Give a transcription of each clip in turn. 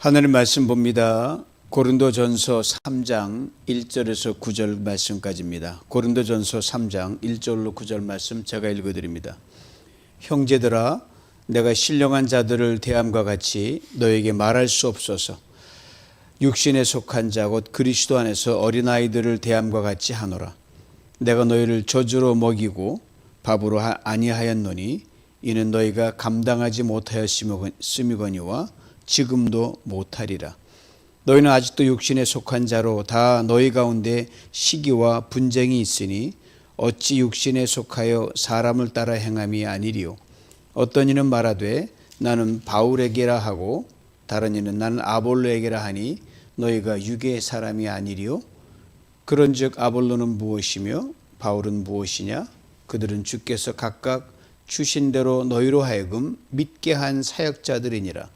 하나님 말씀 봅니다. 고린도전서 3장 1절에서 9절 말씀까지입니다. 고린도전서 3장 1절로 9절 말씀 제가 읽어드립니다. 형제들아, 내가 신령한 자들을 대함과 같이 너에게 말할 수 없어서 육신에 속한 자 곧 그리스도 안에서 어린아이들을 대함과 같이 하노라. 내가 너희를 저주로 먹이고 밥으로 아니하였노니 이는 너희가 감당하지 못하였음이거니와 지금도 못하리라. 너희는 아직도 육신에 속한 자로 다 너희 가운데 시기와 분쟁이 있으니 어찌 육신에 속하여 사람을 따라 행함이 아니리요. 어떤 이는 말하되 나는 바울에게라 하고 다른 이는 나는 아볼로에게라 하니 너희가 육의 사람이 아니리요. 그런즉 아볼로는 무엇이며 바울은 무엇이냐? 그들은 주께서 각각 주신 대로 너희로 하여금 믿게 한 사역자들이니라.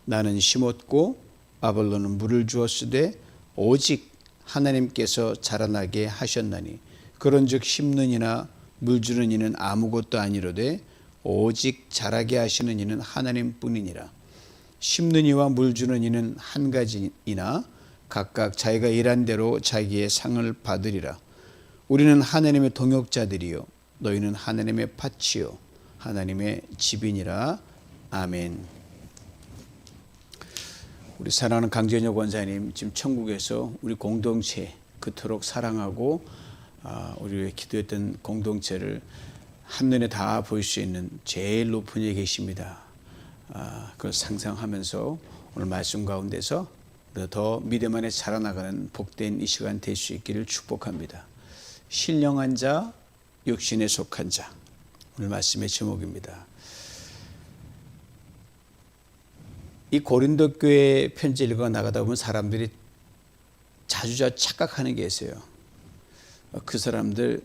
나는 심었고 아볼로는 물을 주었으되 오직 하나님께서 자라나게 하셨나니 그런즉 심는 이나 물 주는 이는 아무것도 아니로되 오직 자라게 하시는 이는 하나님뿐이니라. 심는 이와 물 주는 이는 한 가지이나 각각 자기가 일한 대로 자기의 상을 받으리라. 우리는 하나님의 동역자들이요 너희는 하나님의 밭이요 하나님의 집이니라. 아멘. 우리 사랑하는 강전혁 원사님, 지금 천국에서 우리 공동체 그토록 사랑하고 우리 위해 기도했던 공동체를 한눈에 다 볼 수 있는 제일 높은 데 계십니다. 그걸 상상하면서 오늘 말씀 가운데서 더 믿음 안에 자라나가는 복된 이 시간 될 수 있기를 축복합니다. 신령한 자, 육신에 속한 자, 오늘 말씀의 제목입니다. 이 고린도 교회 편지 읽어 나가다 보면 사람들이 자주 착각하는 게 있어요. 그 사람들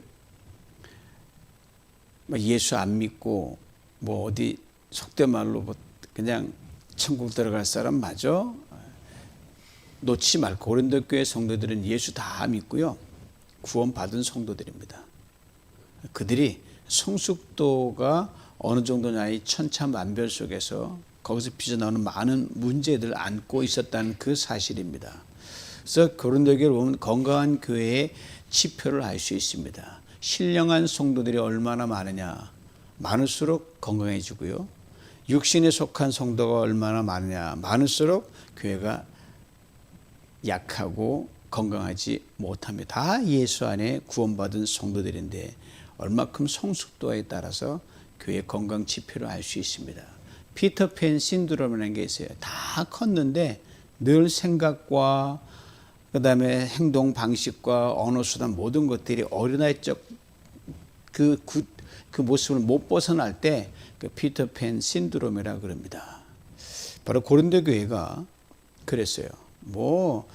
예수 안 믿고 뭐 어디 속된 말로 그냥 천국 들어갈 사람 맞아? 놓치지 말고, 고린도 교회 성도들은 예수 다 믿고요 구원받은 성도들입니다. 그들이 성숙도가 어느 정도냐 이 천차만별 속에서 거기서 빚어나오는 많은 문제들을 안고 있었다는 그 사실입니다. 그래서 고린도 교회를 보면 건강한 교회의 지표를 알 수 있습니다. 신령한 성도들이 얼마나 많으냐, 많을수록 건강해지고요. 육신에 속한 성도가 얼마나 많으냐, 많을수록 교회가 약하고 건강하지 못합니다. 다 예수 안에 구원받은 성도들인데 얼마큼 성숙도에 따라서 교회 건강 지표를 알 수 있습니다. 피터팬 신드롬이라는 게 있어요. 다 컸는데 늘 생각과 그다음에 행동 방식과 언어 수단 모든 것들이 어린아이적 그 모습을 못 벗어날 때 그 피터팬 신드롬이라고 그럽니다. 바로 고린도 교회가 그랬어요. 뭐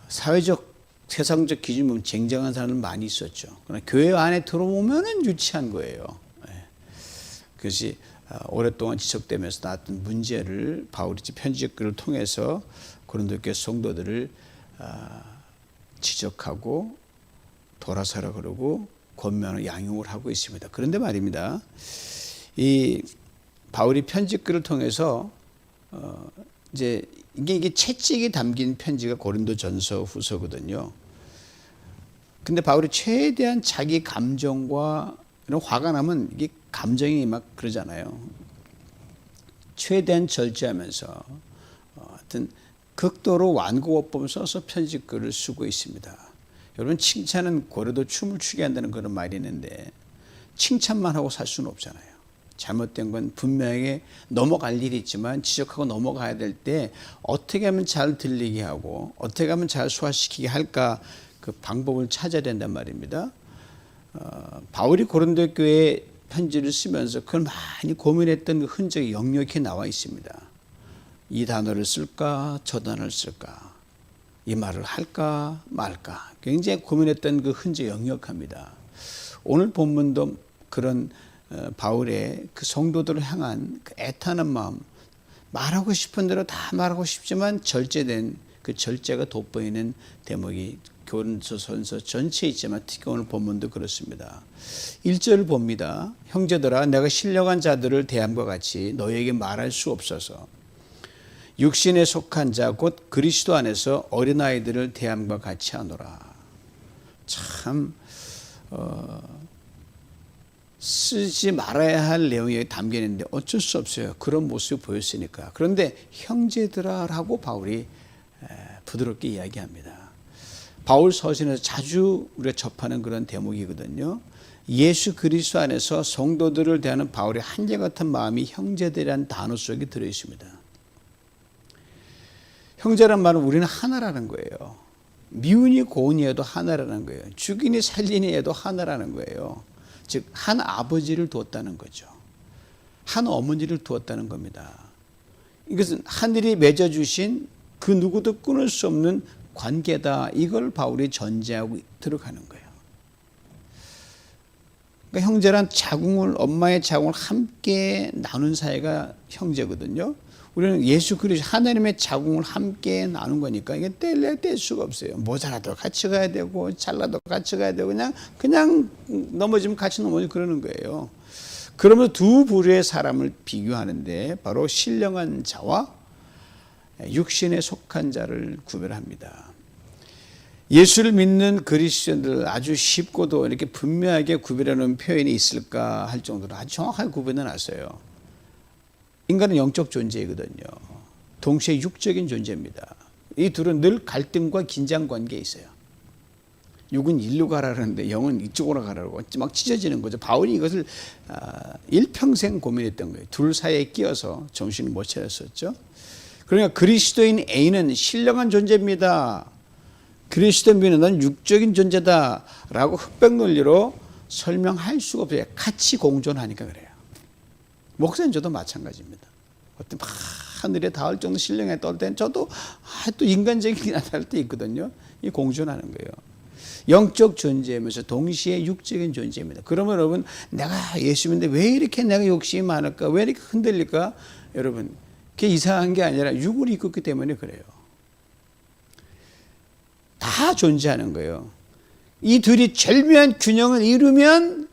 사회적 세상적 기준 보면 쟁쟁한 사람들 많이 있었죠. 그러나 교회 안에 들어오면은 유치한 거예요. 그것이 오랫동안 지속되면서 나왔던 문제를 바울이 편지글을 통해서 고린도 교회 성도들을 지적하고 돌아서라 그러고 권면을 양용을 하고 있습니다. 그런데 말입니다. 이 바울이 편지글을 통해서 이제 이게 채찍이 담긴 편지가 고린도전서 후서거든요. 근데 바울이 최대한 자기 감정과 이런 화가 나면 이게 감정이 막 그러잖아요. 최대한 절제하면서 하여튼 극도로 완고어법을 써서 편지글을 쓰고 있습니다. 여러분, 칭찬은 고래도 춤을 추게 한다는 그런 말이 있는데 칭찬만 하고 살 수는 없잖아요. 잘못된 건 분명하게 넘어갈 일이 있지만 지적하고 넘어가야 될 때 어떻게 하면 잘 들리게 하고 어떻게 하면 잘 소화시키게 할까, 그 방법을 찾아야 된단 말입니다. 바울이 고린도 교회에 편지를 쓰면서 그걸 많이 고민했던 그 흔적이 역력히 나와 있습니다. 이 단어를 쓸까 저 단어를 쓸까, 이 말을 할까 말까, 굉장히 고민했던 그 흔적이 역력합니다. 오늘 본문도 그런 바울의 그 성도들을 향한 그 애타는 마음, 말하고 싶은 대로 다 말하고 싶지만 절제된 그 절제가 돋보이는 대목이 고린도전서 전체에 있지만 특히 오늘 본문도 그렇습니다. 1절을 봅니다. 형제들아, 내가 신령한 자들을 대함과 같이 너희에게 말할 수 없어서 육신에 속한 자 곧 그리스도 안에서 어린아이들을 대함과 같이 하노라. 참 쓰지 말아야 할 내용이 담겨 있는데 어쩔 수 없어요. 그런 모습이 보였으니까. 그런데 형제들아라고 바울이 부드럽게 이야기합니다. 바울 서신에서 자주 우리가 접하는 그런 대목이거든요. 예수 그리스도 안에서 성도들을 대하는 바울의 한결같은 마음이 형제들이라는 단어 속에 들어있습니다. 형제란 말은 우리는 하나라는 거예요. 미운이 고운이 해도 하나라는 거예요. 죽이니 살리니 해도 하나라는 거예요. 즉 한 아버지를 두었다는 거죠. 한 어머니를 두었다는 겁니다. 이것은 하늘이 맺어주신 그 누구도 끊을 수 없는 관계다. 이걸 바울이 전제하고 들어가는 거예요. 그러니까 형제란 자궁을, 엄마의 자궁을 함께 나눈 사이가 형제거든요. 우리는 예수 그리스도 하나님의 자궁을 함께 나눈 거니까 이게 뗄 수가 없어요. 모자라도 같이 가야 되고 잘라도 같이 가야 되고 그냥 넘어지면 같이 넘어지고 그러는 거예요. 그러면서 두 부류의 사람을 비교하는데 바로 신령한 자와 육신에 속한 자를 구별합니다. 예수를 믿는 그리스도인들 아주 쉽고도 이렇게 분명하게 구별하는 표현이 있을까 할 정도로 아주 정확하게 구분해 놨어요. 인간은 영적 존재이거든요. 동시에 육적인 존재입니다. 이 둘은 늘 갈등과 긴장 관계에 있어요. 육은 일로 가라는데 영은 이쪽으로 가라고 막 찢어지는 거죠. 바울이 이것을 일평생 고민했던 거예요. 둘 사이에 끼어서 정신을 못 차렸었죠. 그러니까 그리스도인 A는 신령한 존재입니다. 그리스도인 B는 넌 육적인 존재다라고 흑백 논리로 설명할 수가 없어요. 같이 공존하니까 그래요. 목사님 저도 마찬가지입니다. 어떤 하늘에 닿을 정도 신령에 떠올 때는 저도 또 인간적인 나타날 때 있거든요. 이 공존하는 거예요. 영적 존재이면서 동시에 육적인 존재입니다. 그러면 여러분 내가 예수 믿는데 왜 이렇게 내가 욕심이 많을까? 왜 이렇게 흔들릴까? 여러분 그게 이상한 게 아니라 육을 입었기 때문에 그래요. 다 존재하는 거예요. 이 둘이 절묘한 균형을 이루면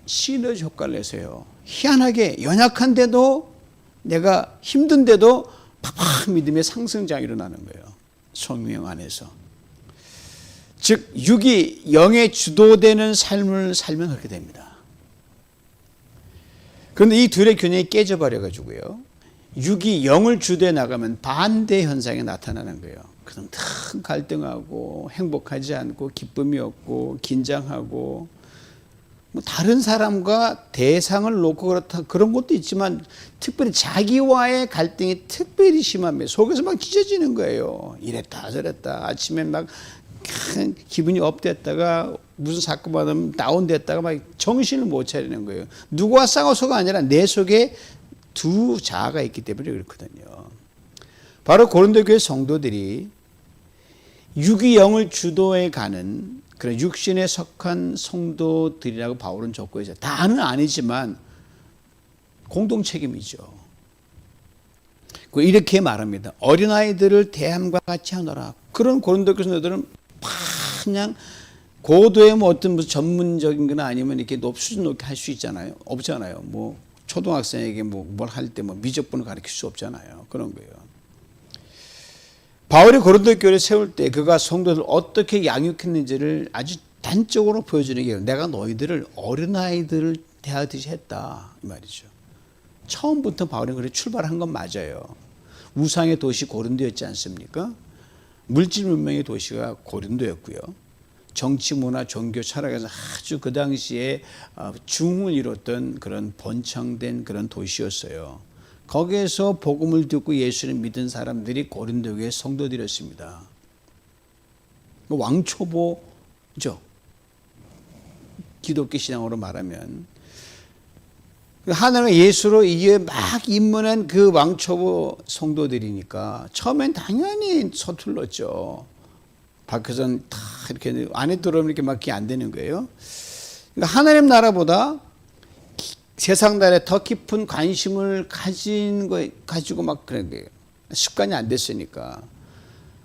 시너지 효과를 내세요. 희한하게 연약한데도 내가 힘든데도 팍팍 믿음의 상승장이 일어나는 거예요. 성령 안에서. 즉 육이 영에 주도되는 삶을 살면 그렇게 됩니다. 그런데 이 둘의 균형이 깨져버려 가지고요. 육이 영을 주도해 나가면 반대 현상이 나타나는 거예요. 그럼 큰 갈등하고 행복하지 않고 기쁨이 없고 긴장하고 다른 사람과 대상을 놓고 그렇다 그런 것도 있지만 특별히 자기와의 갈등이 특별히 심합니다. 속에서 막 찢어지는 거예요. 이랬다 저랬다 아침에 막 기분이 업됐다가 무슨 사건 받으면 다운됐다가 막 정신을 못 차리는 거예요. 누구와 싸워서가 아니라 내 속에 두 자아가 있기 때문에 그렇거든요. 바로 고린도 교회 성도들이 육이 영을 주도해 가는 그런 육신에 속한 성도들이라고 바울은 적고 있어요. 다는 아니지만 공동 책임이죠. 이렇게 말합니다. 어린아이들을 대함과 같이 하노라. 그런 고린도 교회 성도들은 그냥 고도의 어떤 무슨 전문적인 건 아니면 이렇게 수준 높게 할 수 있잖아요. 없잖아요. 뭐 초등학생에게 뭘 할 때 미적분을 가르칠 수 없잖아요. 그런 거예요. 바울이 고린도 교회를 세울 때 그가 성도들을 어떻게 양육했는지를 아주 단적으로 보여주는 게 내가 너희들을 어린아이들을 대하듯이 했다 이 말이죠. 처음부터 바울이 그렇게 출발한 건 맞아요. 우상의 도시 고린도였지 않습니까? 물질 문명의 도시가 고린도였고요. 정치, 문화, 종교, 철학에서 아주 그 당시에 중을 이뤘던 그런 번창된 그런 도시였어요. 거기에서 복음을 듣고 예수를 믿은 사람들이 고린도 교회 성도들이었습니다. 왕초보죠. 기독교 신앙으로 말하면 하나님의 예수로 이에 막 입문한 그 왕초보 성도들이니까 처음엔 당연히 서툴렀죠. 밖에서는 다 이렇게 안에 들어오면 이렇게 막기 안 되는 거예요. 그러니까 하나님 나라보다 세상 나라에 더 깊은 관심을 가지고 막 그런 거예요. 습관이 안 됐으니까.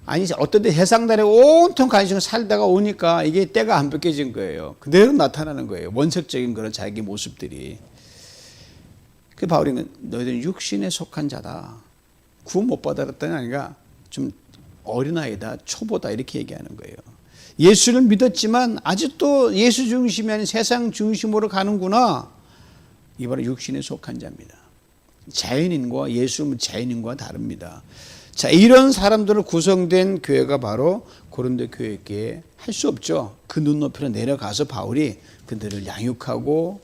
아니, 어떤 때 세상 나라에 온통 관심을 살다가 오니까 이게 때가 안 벗겨진 거예요. 그대로 나타나는 거예요. 원색적인 그런 자기 모습들이. 그 바울이 너희들은 육신에 속한 자다. 구원 못 받았다는 아니라 좀 어린아이다, 초보다 이렇게 얘기하는 거예요. 예수를 믿었지만 아직도 예수 중심이 아닌 세상 중심으로 가는구나. 이 바로 육신에 속한 자입니다. 자연인과 예수는 자연인과 다릅니다. 자, 이런 사람들로 구성된 교회가 바로 고린도 교회에 할 수 없죠. 그 눈높이로 내려가서 바울이 그들을 양육하고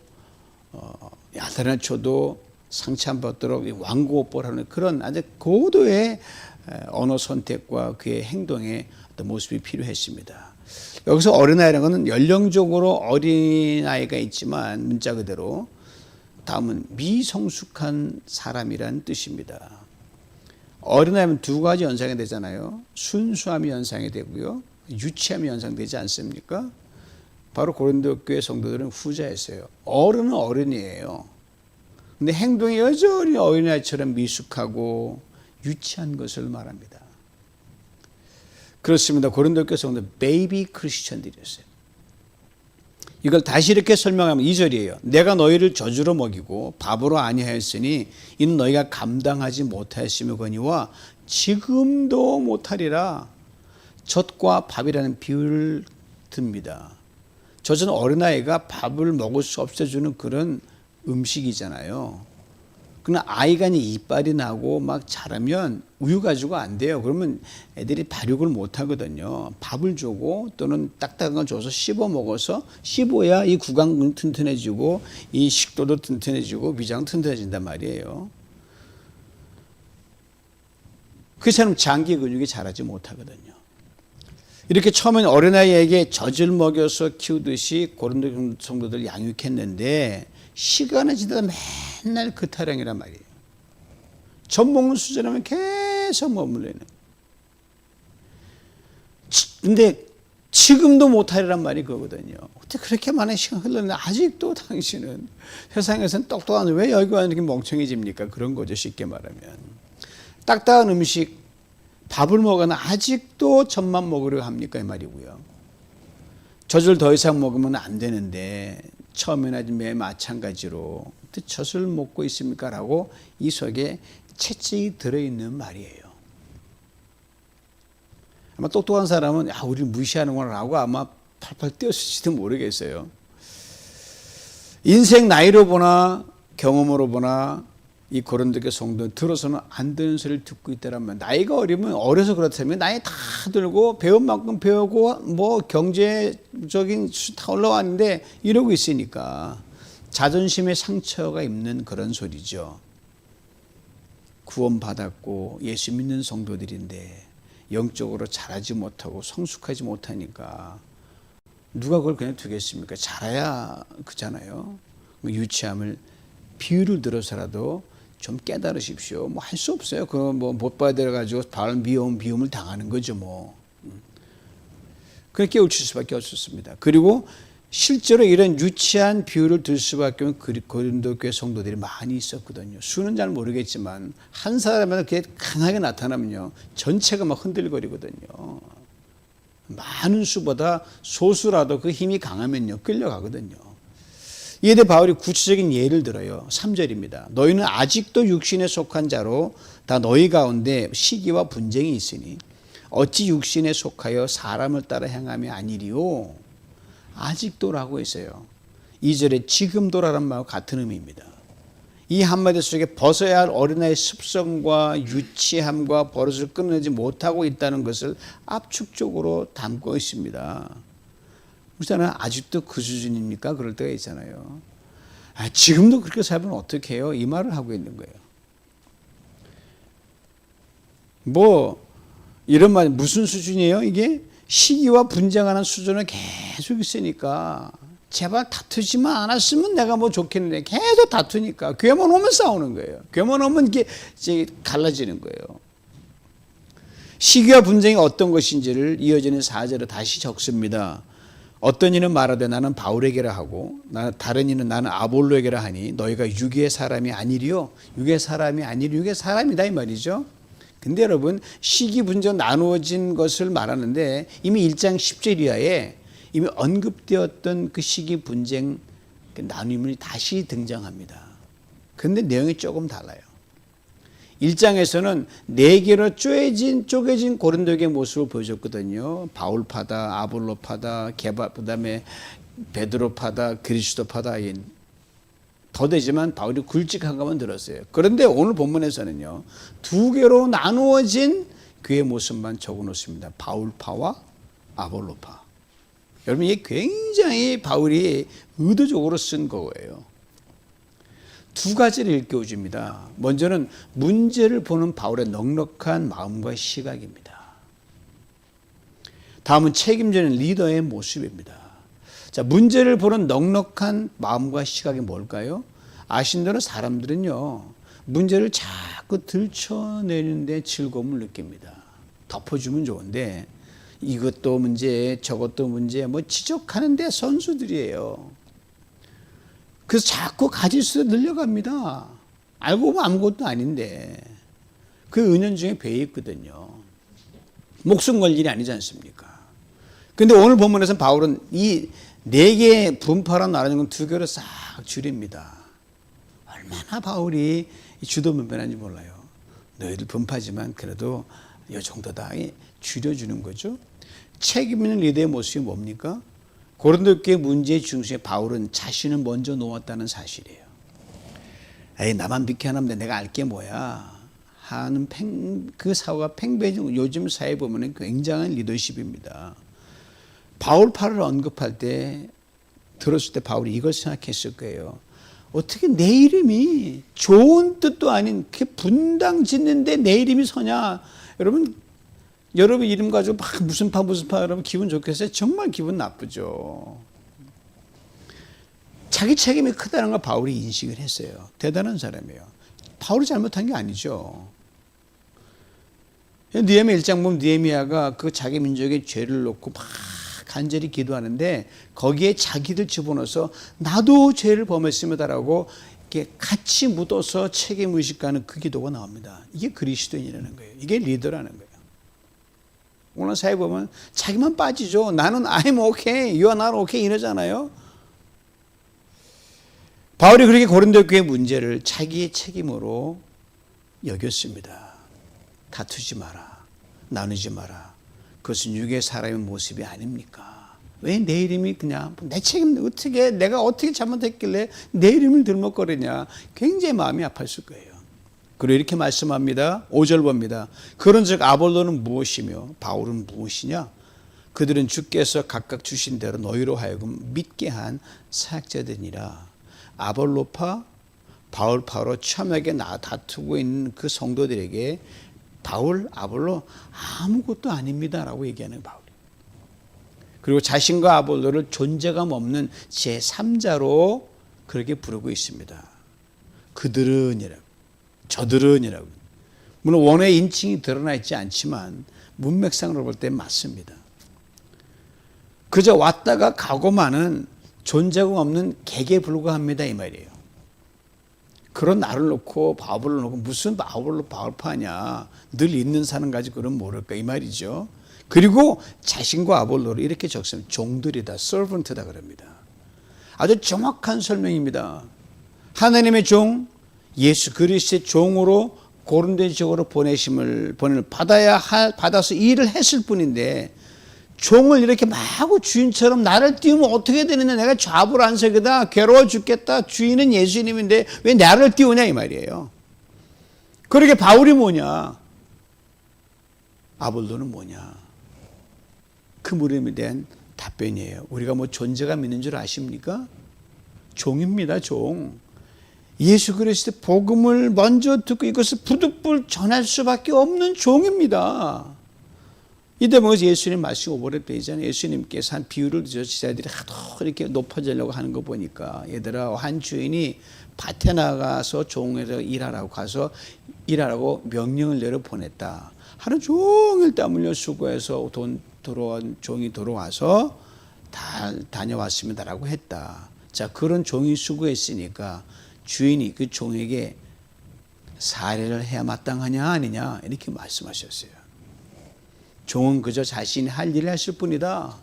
야단을 쳐도 상처 안 받도록 완고법하는 그런 아주 고도의 언어 선택과 그의 행동의 어떤 모습이 필요했습니다. 여기서 어린아이라는 것은 연령적으로 어린아이가 있지만 문자 그대로 다음은 미성숙한 사람이라는 뜻입니다. 어린아이면 두 가지 연상이 되잖아요. 순수함이 연상이 되고요. 유치함이 연상되지 않습니까? 바로 고린도 교회 성도들은 후자였어요. 어른은 어른이에요. 근데 행동이 여전히 어린아이처럼 미숙하고 유치한 것을 말합니다. 그렇습니다. 고린도 교회 성도들 베이비 크리스천들이었어요. 이걸 다시 이렇게 설명하면 2절이에요. 내가 너희를 저주로 먹이고 밥으로 아니하였으니 이는 너희가 감당하지 못하였으며거니와 지금도 못하리라. 젖과 밥이라는 비유를 듭니다. 젖은 어린아이가 밥을 먹을 수 없어주는 그런 음식이잖아요. 그러나 아이가 이빨이 나고 막 자라면 우유 가지고 안 돼요. 그러면 애들이 발육을 못 하거든요. 밥을 주고 또는 딱딱한 걸 줘서 씹어 먹어서 씹어야 이 구강 튼튼해지고 이 식도도 튼튼해지고 위장 튼튼해진단 말이에요. 그처럼 장기 근육이 자라지 못하거든요. 이렇게 처음엔 어린아이에게 젖을 먹여서 키우듯이 고린도 성도들 양육했는데 시간이 지나다 맨날 그 타령이란 말이에요. 젖 먹는 수준이면 계속 머물러 있는. 근데 지금도 못하리란 말이 그거거든요. 어떻게 그렇게 많은 시간 흘렀는데 아직도 당신은 세상에서는 똑똑한 왜 여기 와서 이렇게 멍청해집니까? 그런 거죠. 쉽게 말하면. 딱딱한 음식 밥을 먹으나 아직도 젖만 먹으려 합니까? 이 말이고요. 젖을 더 이상 먹으면 안 되는데 처음에나 매 마찬가지로 젖을 먹고 있습니까? 라고 이 속에 채찍이 들어있는 말이에요. 아마 똑똑한 사람은 우리 무시하는구나 라고 아마 팔팔 뛰었을지도 모르겠어요. 인생 나이로 보나 경험으로 보나 이 고린도 성도는 들어서는 안 되는 소리를 듣고 있다라면 나이가 어리면 어려서 그렇다면 나이 다 들고 배운 만큼 배우고 뭐 경제적인 수 다 올라왔는데 이러고 있으니까 자존심에 상처가 있는 그런 소리죠. 구원받았고 예수 믿는 성도들인데 영적으로 자라지 못하고 성숙하지 못하니까 누가 그걸 그냥 두겠습니까? 자라야 그잖아요. 유치함을 비유를 들어서라도 좀 깨달으십시오. 뭐 할 수 없어요. 그거 뭐 못 받아가지고 바른 비움을 당하는 거죠. 뭐. 그렇게 깨우칠 수밖에 없었습니다. 그리고 실제로 이런 유치한 비유를 들 수밖에 없는 고린도 교회 성도들이 많이 있었거든요. 수는 잘 모르겠지만 한 사람마다 그게 강하게 나타나면요. 전체가 막 흔들거리거든요. 많은 수보다 소수라도 그 힘이 강하면요. 끌려가거든요. 이에 대해 바울이 구체적인 예를 들어요. 3절입니다. 너희는 아직도 육신에 속한 자로 다 너희 가운데 시기와 분쟁이 있으니 어찌 육신에 속하여 사람을 따라 행함이 아니리요. 아직도라고 했어요. 2절에 지금도라는 말과 같은 의미입니다. 이 한마디 속에 벗어야 할 어린아이의 습성과 유치함과 버릇을 끊어내지 못하고 있다는 것을 압축적으로 담고 있습니다. 우리는 아직도 그 수준입니까? 그럴 때가 있잖아요. 지금도 그렇게 살면 어떻게 해요? 이 말을 하고 있는 거예요. 뭐 이런 말 무슨 수준이에요? 이게 시기와 분쟁하는 수준을 계속 있으니까 제발 다투지만 않았으면 내가 뭐 좋겠는데 계속 다투니까 교회만 오면 싸우는 거예요. 교회만 오면 이게 갈라지는 거예요. 시기와 분쟁이 어떤 것인지를 이어지는 4절에 다시 적습니다. 어떤 이는 말하되 나는 바울에게라 하고 다른 이는 나는 아볼로에게라 하니 너희가 육의 사람이 아니리요. 육의 사람이 아니리 육의 사람이다 이 말이죠. 근데 여러분 시기 분쟁 나누어진 것을 말하는데 이미 1장 10절 이하에 이미 언급되었던 그 시기 분쟁 그 나눔이 다시 등장합니다. 근데 내용이 조금 달라요. 1장에서는 4개로 쪼개진 고린도교의 모습을 보여줬거든요. 바울파다, 아볼로파다, 그다음에 베드로파다, 그리스도파다. 더 되지만 바울이 굵직한 것만 들었어요. 그런데 오늘 본문에서는요, 2개로 나누어진 교회의 모습만 적어놓습니다. 바울파와 아볼로파. 여러분, 이게 굉장히 바울이 의도적으로 쓴 거예요. 2가지를 일깨워줍니다. 먼저는 문제를 보는 바울의 넉넉한 마음과 시각입니다. 다음은 책임지는 리더의 모습입니다. 자, 문제를 보는 넉넉한 마음과 시각이 뭘까요? 아신 대로 사람들은요, 문제를 자꾸 들춰내는데 즐거움을 느낍니다. 덮어주면 좋은데 이것도 문제, 저것도 문제, 뭐 지적하는데 선수들이에요. 그래서 자꾸 가짓수를 늘려갑니다. 알고 보면 아무것도 아닌데 그 은연중에 배에 있거든요. 목숨 걸 일이 아니지 않습니까? 그런데 오늘 본문에서는 바울은 이 4개의 분파로 나누는 건 2개로 싹 줄입니다. 얼마나 바울이 주도면변한지 몰라요. 너희들 분파지만 그래도 이 정도다. 줄여주는 거죠. 책임 있는 리더의 모습이 뭡니까? 고린도 교회 문제의 중심에 바울은 자신을 먼저 놓았다는 사실이에요. 에이, 나만 믿게 하는데 내가 알게 뭐야 하는 그 사고가 팽배해진 요즘 사회에 보면 굉장한 리더십입니다. 바울파를 언급할 때 들었을 때 바울이 이걸 생각했을 거예요. 어떻게 내 이름이 좋은 뜻도 아닌 그 분당 짓는데 내 이름이 서냐. 여러분 이름 가지고 막 무슨 파 여러분 기분 좋겠어요? 정말 기분 나쁘죠. 자기 책임이 크다는 걸 바울이 인식을 했어요. 대단한 사람이에요. 바울이 잘못한 게 아니죠. 느헤미야 1장 보면 느헤미야가 그 자기 민족의 죄를 놓고 막 간절히 기도하는데 거기에 자기들 집어넣어서 나도 죄를 범했습니다라고 이렇게 같이 묻어서 책임의식하는 그 기도가 나옵니다. 이게 그리스도인이라는 거예요. 이게 리더라는 거예요. 오늘 사회 보면 자기만 빠지죠. 나는 I'm okay, you are not okay 이러잖아요. 바울이 그렇게 고린도 교회 문제를 자기의 책임으로 여겼습니다. 다투지 마라. 나누지 마라. 그것은 육의 사람의 모습이 아닙니까? 왜 내 이름이 그냥 내 책임 어떻게 내가 어떻게 잘못했길래 내 이름을 들먹거리냐. 굉장히 마음이 아팠을 거예요. 그리고 이렇게 말씀합니다. 5절 봅니다. 그런즉 아볼로는 무엇이며 바울은 무엇이냐? 그들은 주께서 각각 주신 대로 너희로 하여금 믿게 한 사역자들이니라. 아볼로파, 바울파로 첨예하게 다투고 있는 그 성도들에게 바울, 아볼로 아무것도 아닙니다라고 얘기하는 바울이. 그리고 자신과 아볼로를 존재감 없는 제3자로 그렇게 부르고 있습니다. 그들은이라고. 저들은이라고. 물론 원의 인칭이 드러나 있지 않지만 문맥상으로 볼 때 맞습니다. 그저 왔다가 가고만은 존재감 없는 객에 불과합니다 이 말이에요. 그런 나를 놓고 바울을 놓고 무슨 바울파냐. 늘 있는 사람 가지고 그럼 모를까 이 말이죠. 그리고 자신과 아볼로를 이렇게 적습니다. 종들이다. servant다 그럽니다. 아주 정확한 설명입니다. 하나님의 종 예수 그리스도의 종으로 고린도 지역으로 보내심을 받아서 일을 했을 뿐인데 종을 이렇게 마구 주인처럼 나를 띄우면 어떻게 되느냐. 내가 좌불안석이다. 괴로워 죽겠다. 주인은 예수님인데 왜 나를 띄우냐 이 말이에요. 그렇게 바울이 뭐냐. 아볼로는 뭐냐. 그 물음에 대한 답변이에요. 우리가 뭐 존재감 있는 줄 아십니까? 종입니다. 종. 예수 그리스도의 복음을 먼저 듣고 이것을 부득불 전할 수밖에 없는 종입니다. 이 대목에서 예수님 말씀이 오버랩되잖아요. 예수님께서 한 비유를 드셔서 제자들이 하도 이렇게 높아지려고 하는 거 보니까 얘들아 한 주인이 밭에 나가서 종에서 일하라고 가서 일하라고 명령을 내려 보냈다. 하루 종일 땀 흘려 수고해서 돈 들어온 종이 들어와서 다 다녀왔습니다라고 했다. 자, 그런 종이 수고했으니까 주인이 그 종에게 사례를 해야 마땅하냐 아니냐 이렇게 말씀하셨어요. 종은 그저 자신이 할 일을 했을 뿐이다.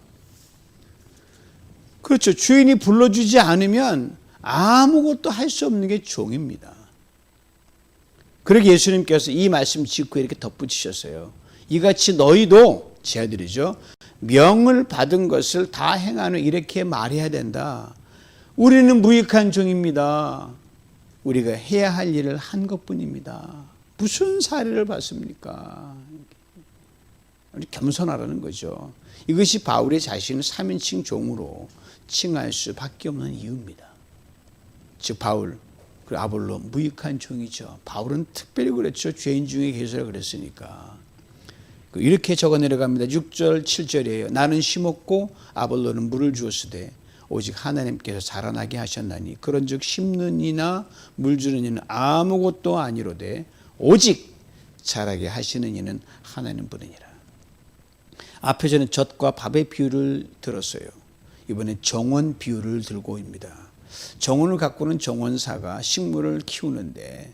그렇죠. 주인이 불러주지 않으면 아무것도 할 수 없는 게 종입니다. 그렇게 예수님께서 이 말씀 직후에 이렇게 덧붙이셨어요. 이같이 너희도, 제 아들이죠, 명을 받은 것을 다 행하는, 이렇게 말해야 된다. 우리는 무익한 종입니다. 우리가 해야 할 일을 한 것뿐입니다. 무슨 사례를 봤습니까? 우리 겸손하라는 거죠. 이것이 바울의 자신을 3인칭 종으로 칭할 수밖에 없는 이유입니다. 즉 바울, 그리고 아볼로 무익한 종이죠. 바울은 특별히 그랬죠. 죄인 중에 계셔서 그랬으니까. 이렇게 적어 내려갑니다. 6절 7절이에요. 나는 심었고 아볼로는 물을 주었으되 오직 하나님께서 자라나게 하셨나니 그런즉 심는 이나 물 주는 이는 아무것도 아니로되 오직 자라게 하시는 이는 하나님 뿐이니라. 앞에 저는 젖과 밥의 비유를 들었어요. 이번에 정원 비유를 들고 옵니다. 정원을 가꾸는 정원사가 식물을 키우는데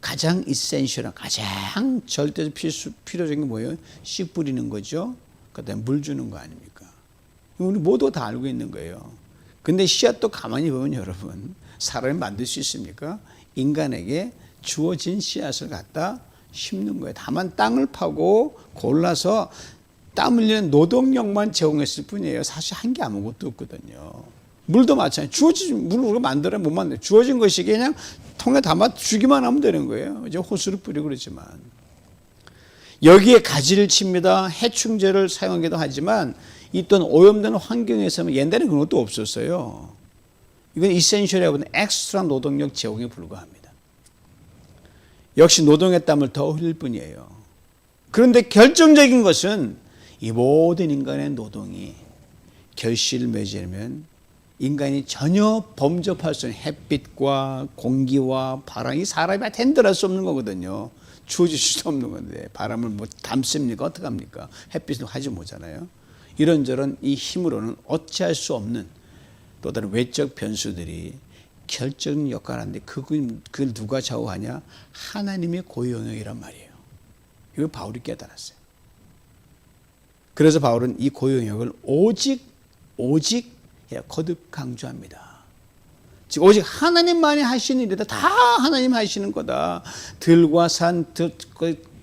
가장 이센셜한, 가장 절대 필요적인 게 뭐예요? 씨 뿌리는 거죠. 그다음에 물 주는 거 아닙니까? 우리 모두 다 알고 있는 거예요. 근데 씨앗도 가만히 보면 여러분, 사람이 만들 수 있습니까? 인간에게 주어진 씨앗을 갖다 심는 거예요. 다만 땅을 파고 골라서 땀 흘리는 노동력만 제공했을 뿐이에요. 사실 한 게 아무것도 없거든요. 물도 마찬가지. 주어진 물을 우리가 만들어 못 만들어요. 주어진 것이 그냥 통에 담아 주기만 하면 되는 거예요. 이제 호수를 뿌리고 그러지만. 여기에 가지를 칩니다. 해충제를 사용하기도 하지만 있던 오염되는 환경에서는 옛날에 그런 것도 없었어요. 이건 이센셜이라고 하는 엑스트라 노동력 제공에 불과합니다. 역시 노동의 땀을 더 흘릴 뿐이에요. 그런데 결정적인 것은 이 모든 인간의 노동이 결실을 맺으려면 인간이 전혀 범접할 수 없는 햇빛과 공기와 바람이 사람이 핸들할 수 없는 거거든요. 주어질 수도 없는 건데 바람을 뭐 담습니까? 어떡합니까? 햇빛을 하지 못하잖아요. 이런저런 이 힘으로는 어찌할 수 없는 또 다른 외적 변수들이 결정적인 역할을 하는데 그걸 누가 좌우하냐? 하나님의 고유 영역이란 말이에요. 이걸 바울이 깨달았어요. 그래서 바울은 이 고유 영역을 오직 거듭 강조합니다. 즉 오직 하나님만이 하시는 일이다. 다 하나님 하시는 거다. 들과 산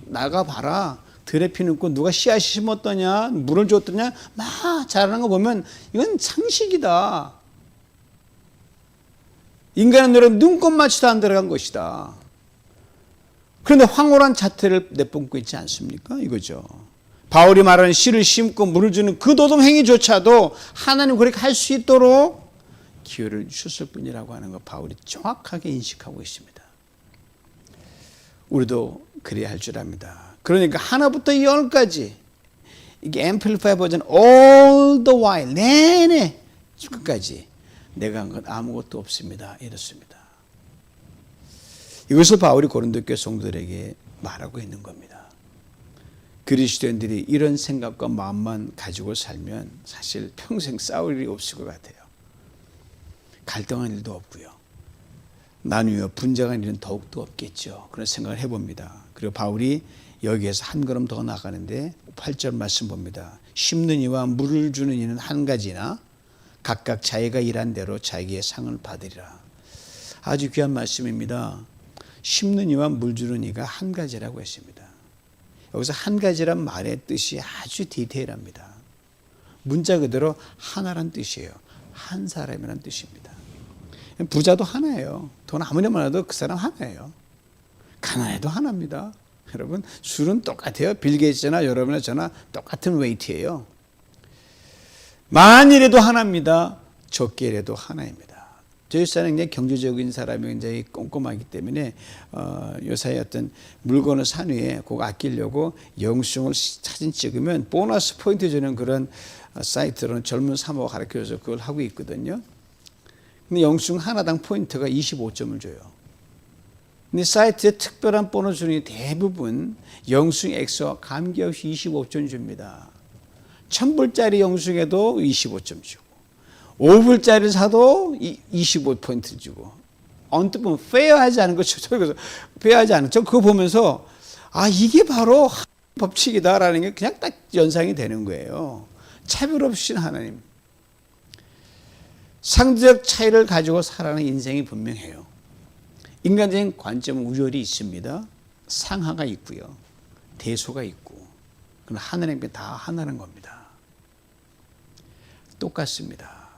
나가봐라. 들에 피는 꽃 누가 씨앗이 심었더냐, 물을 줬더냐, 막 자라는 거 보면 이건 상식이다. 인간의 노력은 눈꼽만치도 안 들어간 것이다. 그런데 황홀한 자태를 내뿜고 있지 않습니까? 이거죠. 바울이 말하는 씨를 심고 물을 주는 그 노동 행위조차도 하나님 그렇게 할 수 있도록 기회를 주셨을 뿐이라고 하는 거 바울이 정확하게 인식하고 있습니다. 우리도 그래야 할 줄 압니다. 그러니까 하나부터 열까지 이게 앰플리파이 버전 all the while 내내 끝까지 내가 한 건 아무것도 없습니다. 이렇습니다. 이것을 바울이 고린도 교회 성도들에게 말하고 있는 겁니다. 그리스도인들이 이런 생각과 마음만 가지고 살면 사실 평생 싸울 일이 없을 것 같아요. 갈등한 일도 없고요. 나누어 분쟁한 일은 더욱더 없겠죠. 그런 생각을 해봅니다. 그리고 바울이 여기에서 한 걸음 더 나가는데 8절 말씀 봅니다. 심는 이와 물을 주는 이는 한 가지나 각각 자기가 일한 대로 자기의 상을 받으리라. 아주 귀한 말씀입니다. 심는 이와 물 주는 이가 한 가지라고 했습니다. 여기서 한 가지란 말의 뜻이 아주 디테일합니다. 문자 그대로 하나란 뜻이에요. 한 사람이란 뜻입니다. 부자도 하나예요. 돈 아무리 많아도 그 사람 하나예요. 가난해도 하나입니다. 여러분 술은 똑같아요. 빌 게이츠나 여러분이나 저나 똑같은 웨이트예요. 만일에도 하나입니다. 적게 일해도 하나입니다. 저희 사람은 굉장히 경제적인 사람이 굉장히 꼼꼼하기 때문에 요사이 어떤 물건을 산 후에 그거 아끼려고 영수증을 사진 찍으면 보너스 포인트 주는 그런 사이트로는 젊은 사모가 가르쳐줘서 그걸 하고 있거든요. 근데 영수증 하나당 포인트가 25점을 줘요. 근데 사이트에 특별한 보너스 주는 대부분 영수증 액수와 관계없이 25점 줍니다. 1000불짜리 영수증에도 25점 주고 5불짜리 사도 25포인트 주고 언뜻 보면 페어하지 않은 거 저기서 페어하지 않은 저 그거 보면서 아 이게 바로 법칙이다라는 게 그냥 딱 연상이 되는 거예요. 차별 없이 하나님. 상대적 차이를 가지고 살아가는 인생이 분명해요. 인간적인 관점은 우열이 있습니다. 상하가 있고요. 대소가 있고. 그건 하나님께 다 하나는 겁니다. 똑같습니다.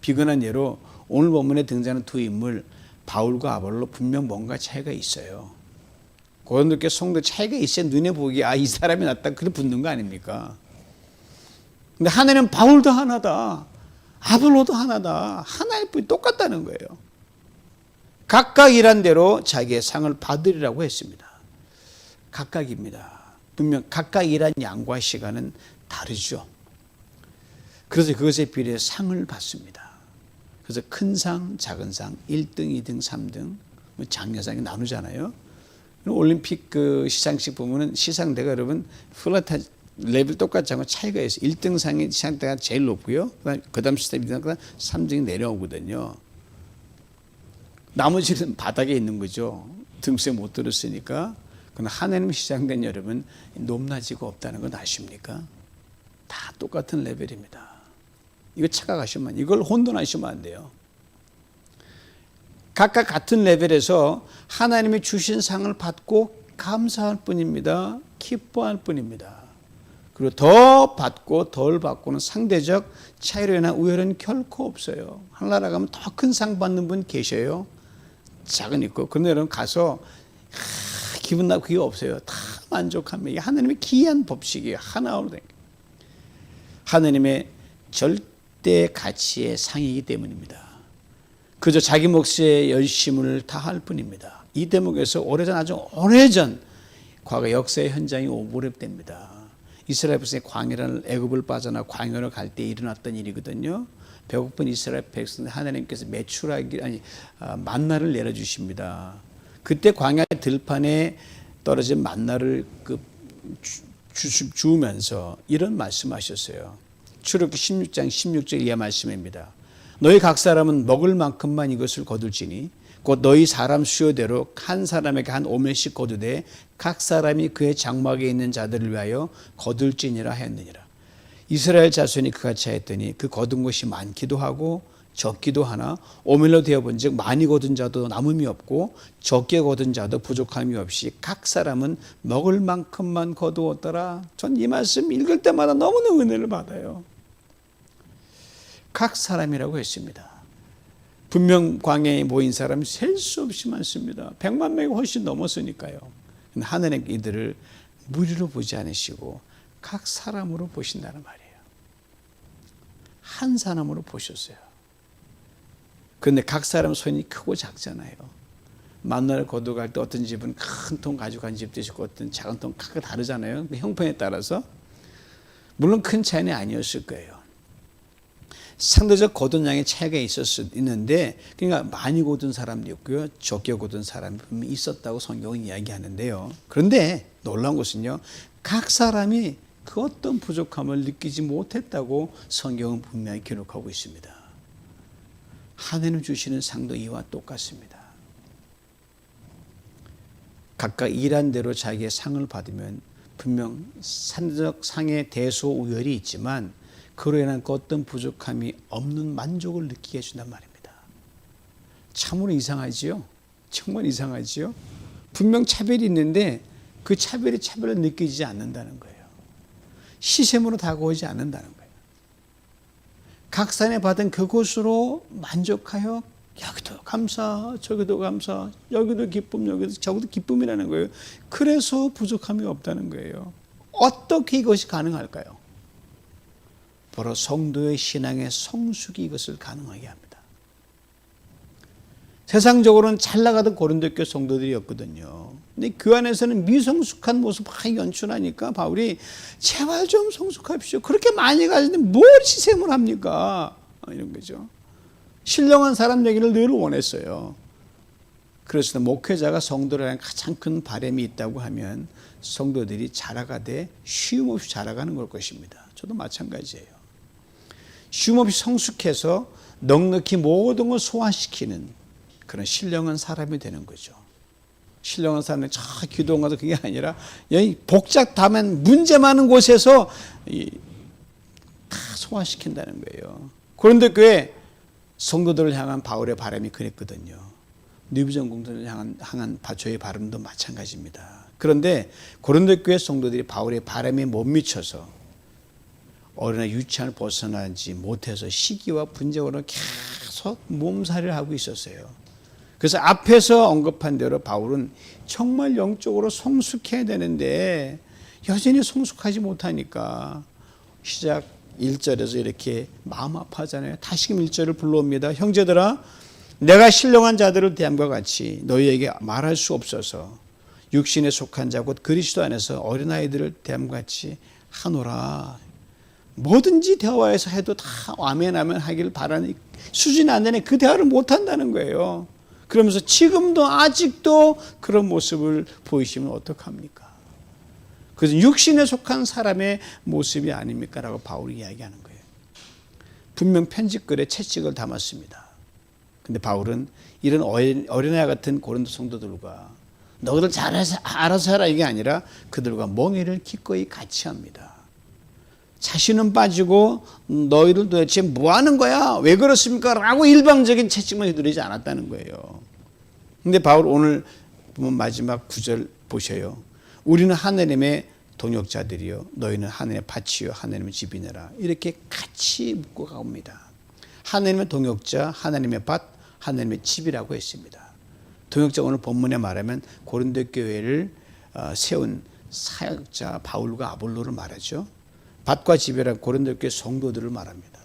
비근한 예로 오늘 본문에 등장하는 두 인물 바울과 아볼로 분명 뭔가 차이가 있어요. 고린도교 성도 차이가 있어야 눈에 보기에 이 사람이 낫다 그래 붙는 거 아닙니까? 근데 하나님은 바울도 하나다. 아볼로도 하나다. 하나일 뿐이 똑같다는 거예요. 각각 일한 대로 자기의 상을 받으리라고 했습니다. 각각입니다. 분명 각각 일한 양과 시간은 다르죠. 그래서 그것에 비례해 상을 받습니다. 그래서 큰 상, 작은 상, 1등, 2등, 3등, 장려상이 나누잖아요. 올림픽 그 시상식 보면은 시상대가 여러분 플라타 레벨 똑같지 않고 차이가 있어요. 1등 상의 시상대가 제일 높고요. 그 다음 시스템이 그다음 3등이 내려오거든요. 나머지는 바닥에 있는 거죠. 등수에 못 들었으니까. 그러나 하나님 시작된 여러분 높낮이가 없다는 건 아십니까? 다 똑같은 레벨입니다. 이거 착각하시면 이걸 혼돈하시면 안 돼요. 각각 같은 레벨에서 하나님이 주신 상을 받고 감사할 뿐입니다. 기뻐할 뿐입니다. 그리고 더 받고 덜 받고는 상대적 차이로 인한 우열은 결코 없어요. 하늘나라 가면 더 큰 상 받는 분 계셔요. 작은 있고. 그런데 여러분 가서 기분 나쁘고 그게 없어요. 다 만족합니다. 이게 하나님의 기이한 법칙이에요. 하나로 된 하나님의 절대 가치의 상이기 때문입니다. 그저 자기 몫의 열심을 다할 뿐입니다. 이 대목에서 오래전 아주 오래전 과거 역사의 현장이 오버랩됩니다. 이스라엘 백성이 광야를 애굽을 빠져나 광야로 갈 때 일어났던 일이거든요. 배고픈 이스라엘 백성 하나님께서 만나를 내려주십니다. 그때 광야 들판에 떨어진 만나를 주우면서 이런 말씀하셨어요. 출애굽기 16장 16절 이하 말씀입니다. 너희 각 사람은 먹을 만큼만 이것을 거둘지니 곧 너희 사람 수요대로 한 사람에게 한 오멜씩 거두되 각 사람이 그의 장막에 있는 자들을 위하여 거둘지니라 하였느니라. 이스라엘 자손이 그같이 하였더니 그 거둔 것이 많기도 하고 적기도 하나 오멜로 되어본 즉 많이 거둔 자도 남음이 없고 적게 거둔 자도 부족함이 없이 각 사람은 먹을 만큼만 거두었더라. 전 이 말씀 읽을 때마다 너무나 은혜를 받아요. 각 사람이라고 했습니다. 분명 광야에 모인 사람이 셀 수 없이 많습니다. 100만 명이 훨씬 넘었으니까요. 하나님 이들을 무리로 보지 않으시고 각 사람으로 보신다는 말이에요. 한 사람으로 보셨어요. 그런데 각 사람 손이 크고 작잖아요. 만나를 거두갈 때 어떤 집은 큰 통 가지고 간 집도 있고 어떤 작은 통 크게 다르잖아요. 형편에 따라서. 물론 큰 차이는 아니었을 거예요. 상대적 거둔 양의 차이가 있는데 그러니까 많이 거둔 사람도 있고요. 적게 거둔 사람이 분명히 있었다고 성경은 이야기하는데요. 그런데 놀라운 것은요. 각 사람이 그 어떤 부족함을 느끼지 못했다고 성경은 분명히 기록하고 있습니다. 하나님 주시는 상도 이와 똑같습니다. 각각 일한 대로 자기의 상을 받으면 분명 상대적 상의 대소우열이 있지만 그로 인한 그 어떤 부족함이 없는 만족을 느끼게 해준단 말입니다. 참으로 이상하지요? 정말 이상하지요? 분명 차별이 있는데 그 차별이 차별을 느끼지 않는다는 거예요. 시샘으로 다가오지 않는다는 거예요. 각산에 받은 그곳으로 만족하여 여기도 감사, 저기도 감사, 여기도 기쁨, 여기도 저기도 기쁨이라는 거예요. 그래서 부족함이 없다는 거예요. 어떻게 이것이 가능할까요? 바로 성도의 신앙의 성숙이 이것을 가능하게 합니다. 세상적으로는 잘 나가던 고린도교 성도들이었거든요. 근데 그 안에서는 미성숙한 모습 막 연출하니까 바울이 제발 좀 성숙합시오. 그렇게 많이 가지는데 뭘 시샘을 합니까? 이런 거죠. 신령한 사람 되기를 늘 원했어요. 그래서 목회자가 성도를 향한 가장 큰 바람이 있다고 하면 성도들이 자라가되 쉼없이 자라가는 걸 것입니다. 저도 마찬가지예요. 쉼없이 성숙해서 넉넉히 모든 걸 소화시키는 그런 신령한 사람이 되는 거죠. 신령한 사람은 저 기도원 가서 그게 아니라 여기 복잡하면 문제 많은 곳에서 다 소화시킨다는 거예요. 그런데 교회 성도들을 향한 바울의 바람이 그랬거든요. 느비전 공동을 향한 저의 바람도 마찬가지입니다. 그런데 고린도 교회 성도들이 바울의 바람에 못 미쳐서 어린아이 유치원을 벗어나지 못해서 시기와 분쟁으로 계속 몸살이를 하고 있었어요. 그래서 앞에서 언급한 대로 바울은 정말 영적으로 성숙해야 되는데 여전히 성숙하지 못하니까 시작 1절에서 이렇게 마음 아파하잖아요. 다시금 1절을 불러옵니다. 형제들아, 내가 신령한 자들을 대함과 같이 너희에게 말할 수 없어서 육신에 속한 자 곧 그리스도 안에서 어린아이들을 대함과 같이 하노라. 뭐든지 대화에서 해도 다 아멘 아멘 하기를 바라는 수준이 안 되니 그 대화를 못한다는 거예요. 그러면서 지금도 아직도 그런 모습을 보이시면 어떡합니까? 그것은 육신에 속한 사람의 모습이 아닙니까? 라고 바울이 이야기하는 거예요. 분명 편집글에 채찍을 담았습니다. 근데 바울은 이런 어린아이 같은 고린도 성도들과 너희들 잘해서 알아서 하라 이게 아니라 그들과 멍에를 기꺼이 같이 합니다. 자신은 빠지고 너희들 도대체 뭐 하는 거야? 왜 그렇습니까? 라고 일방적인 채찍만 휘두르지 않았다는 거예요. 근데 바울 오늘 보면 마지막 9절 보셔요. 우리는 하나님의 동역자들이요 너희는 하나님의 밭이요 하나님의 집이니라. 이렇게 같이 묶고 가옵니다. 하나님의 동역자, 하나님의 밭, 하나님의 집이라고 했습니다. 동역자 오늘 본문에 말하면 고린도 교회를 세운 사역자 바울과 아볼로를 말하죠. 밭과 집이란 고린도 교회 성도들을 말합니다.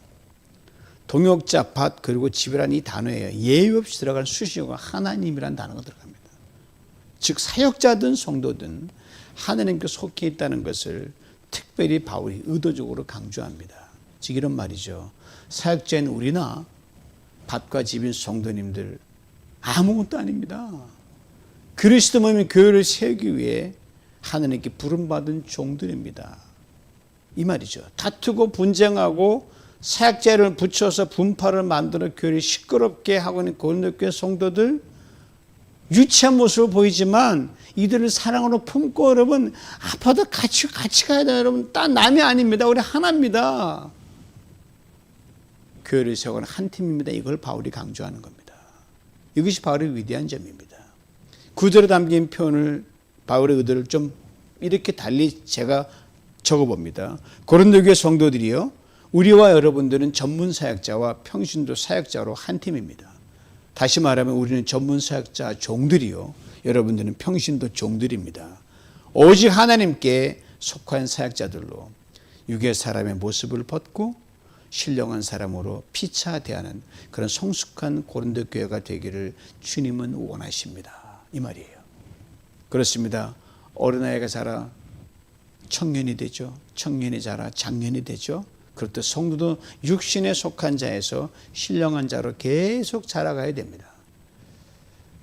동역자, 밭 그리고 집이란 이 단어에 예의 없이 들어간 수식어가 하나님이란 단어가 들어갑니다. 즉 사역자든 성도든 하나님께 속해 있다는 것을 특별히 바울이 의도적으로 강조합니다. 즉 이런 말이죠. 사역자인 우리나 밭과 집인 성도님들 아무것도 아닙니다. 그리스도 몸인 교회를 세우기 위해 하나님께 부름받은 종들입니다. 이 말이죠. 다투고 분쟁하고 사역자를 붙여서 분파를 만들어 교회를 시끄럽게 하고 있는 고린도 교회 성도들 유치한 모습을 보이지만 이들을 사랑으로 품고 여러분 아파도 같이 가야 돼요. 여러분 딴 남이 아닙니다. 우리 하나입니다. 교회를 세우는 한 팀입니다. 이걸 바울이 강조하는 겁니다. 이것이 바울의 위대한 점입니다. 구절에 담긴 표현을 바울의 의도를 좀 이렇게 달리 제가 적어봅니다. 고린도 교회 성도들이요 우리와 여러분들은 전문 사역자와 평신도 사역자로 한 팀입니다. 다시 말하면 우리는 전문 사역자 종들이요 여러분들은 평신도 종들입니다. 오직 하나님께 속한 사역자들로 육의 사람의 모습을 벗고 신령한 사람으로 피차 대하는 그런 성숙한 고린도 교회가 되기를 주님은 원하십니다. 이 말이에요. 그렇습니다. 어린아이가 자라 청년이 되죠. 청년이 자라 장년이 되죠. 그렇듯 성도도 육신에 속한 자에서 신령한 자로 계속 자라가야 됩니다.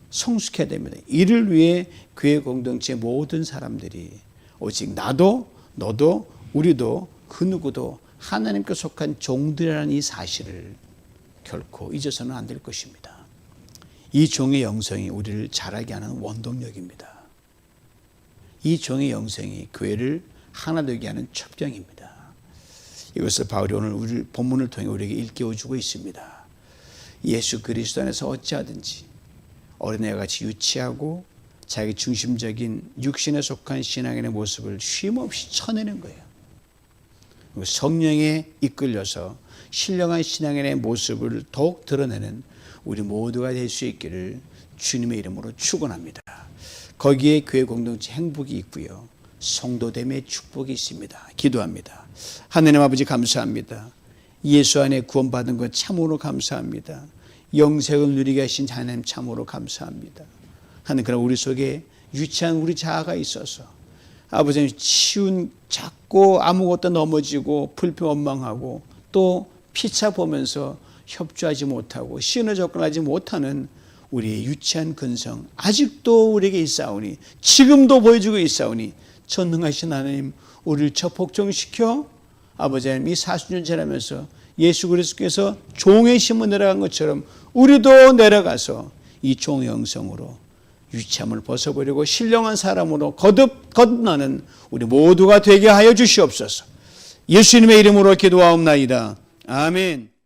성숙해야 됩니다. 이를 위해 교회 공동체 모든 사람들이 오직 나도 너도 우리도 그 누구도 하나님께 속한 종들이라는 이 사실을 결코 잊어서는 안 될 것입니다. 이 종의 영성이 우리를 자라게 하는 원동력입니다. 이 종의 영성이 교회를 하나 되게 하는 첩경입니다. 이것을 바울이 오늘 우리 본문을 통해 우리에게 일깨워주고 있습니다. 예수 그리스도 안에서 어찌하든지 어린애와 같이 유치하고 자기 중심적인 육신에 속한 신앙의 모습을 쉼없이 쳐내는 거예요. 성령에 이끌려서 신령한 신앙의 모습을 더욱 드러내는 우리 모두가 될 수 있기를 주님의 이름으로 축원합니다. 거기에 교회 공동체 행복이 있고요. 성도됨의 축복이 있습니다. 기도합니다. 하나님 아버지 감사합니다. 예수 안에 구원받은 것 참으로 감사합니다. 영생을 누리게 하신 하나님 참으로 감사합니다. 하나님 그러나 우리 속에 유치한 우리 자아가 있어서 아버지는 치운 작고 아무것도 넘어지고 불평원망하고 또 피차 보면서 협조하지 못하고 신을 접근하지 못하는 우리의 유치한 근성 아직도 우리에게 있사오니 지금도 보여주고 있사오니 전능하신 하나님 우리를 복종시켜 아버지 하나님 이 40년 지나면서 예수 그리스도께서 종의 심을 내려간 것처럼 우리도 내려가서 이 종의 영성으로 유치함을 벗어버리고 신령한 사람으로 거듭나는 우리 모두가 되게 하여 주시옵소서. 예수님의 이름으로 기도하옵나이다. 아멘.